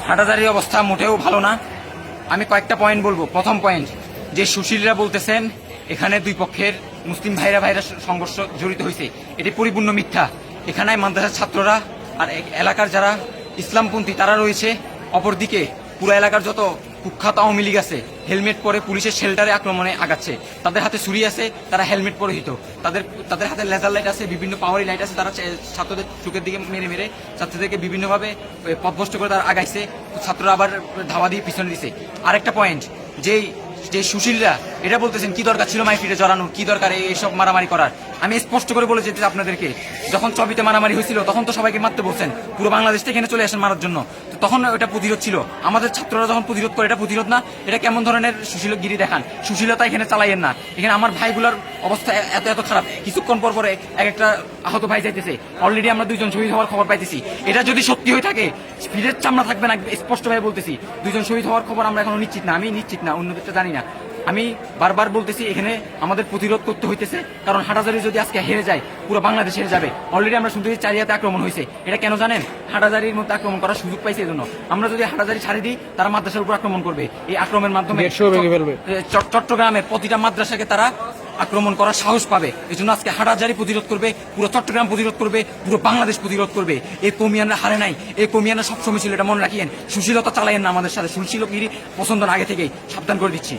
হাটাজারির অবস্থা মোটেও ভালো না। আমি কয়েকটা পয়েন্ট বলবো। প্রথম পয়েন্ট, যে সুশীলরা বলতেছেন এখানে দুই পক্ষের মুসলিম ভাইরা সংঘর্ষ জড়িত হয়েছে, এটি পরিপূর্ণ মিথ্যা। এখানে মাদ্রাসার ছাত্ররা আর এলাকার যারা ইসলামপন্থী তারা রয়েছে। অপরদিকে পুরো এলাকার যত কুখ্যাত আওয়ামী লীগ আছে হেলমেট পরে পুলিশের শেল্টারে আক্রমণে আগাচ্ছে। তাদের হাতে ছুরি আছে, তারা হেলমেট পরিহিত, তাদের হাতে লেজার লাইট আছে, বিভিন্ন পাওয়ারি লাইট আছে। তারা ছাত্রদের চোখের দিকে মেরে মেরে ছাত্রদেরকে বিভিন্নভাবে পথভ্রষ্ট করে তারা আগাইছে। ছাত্ররা আবার ধাওয়া দিয়ে পিছনে দিছে। আরেকটা পয়েন্ট, যে সুশীলরা এটা বলতেছেন কি দরকার ছিল মাইফিটে জড়ানোর, কি দরকার এইসব মারামারি করার। আমি স্পষ্ট করে বলে যেতে আপনাদেরকে, যখন চবিতে মারামারি হয়েছিল তখন তো সবাইকে মারতে বলছেন, পুরো বাংলাদেশ থেকে এখানে চলে আসেন মারার জন্য। তো তখন ওটা প্রতিরোধ ছিল। আমাদের ছাত্ররা যখন প্রতিরোধ করে এটা প্রতিরোধ না, এটা কেমন ধরনের সুশীলগিরি দেখান। সুশীলতা এখানে চালাইয়েন না। এখানে আমার ভাইগুলোর অবস্থা এত এত খারাপ, কিছুক্ষণ পর পরে এক একটা আহত ভাই যাইতেছে। অলরেডি আমরা 2 জন শহীদ হওয়ার খবর পাইতেছি। এটা যদি সত্যি হয়ে থাকে ফিরের চামড়া থাকবে না, স্পষ্ট ভাবে বলতেছি। 2 জন শহীদ হওয়ার খবর আমরা এখনো নিশ্চিত না, আমি নিশ্চিত না, অন্যদেরটা জানি না। আমি বারবার বলতেছি এখানে আমাদের প্রতিরোধ করতে হইতেছে, কারণ হাটাজারি যদি আজকে হেরে যায় পুরো বাংলাদেশ হেরে যাবে। অলরেডি আমরা শুনতেছি চারিয়াতে আক্রমণ হয়েছে। এটা কেন জানেন? হাটাজারির মধ্যে আক্রমণ করার সুযোগ পাইছে এজন্য। আমরা যদি হাটাজারি ছাড়ি দিই তারা মাদ্রাসার উপর আক্রমণ করবে। এই আক্রমণের মাধ্যমে চট্টগ্রামের প্রতিটা মাদ্রাসাকে তারা আক্রমণ করার সাহস পাবে। এই জন্য আজকে হাটাজারি প্রতিরোধ করবে, পুরো চট্টগ্রাম প্রতিরোধ করবে, পুরো বাংলাদেশ প্রতিরোধ করবে। এই কমিয়ানরা হারে নাই, এই কমিয়ানরা সবসময় ছিল, এটা মনে রাখিয়েন। সুশীলতা চালাইয়েন না আমাদের সাথে, সুশীলগিরি পছন্দ না, আগে থেকেই সাবধান করে দিচ্ছি।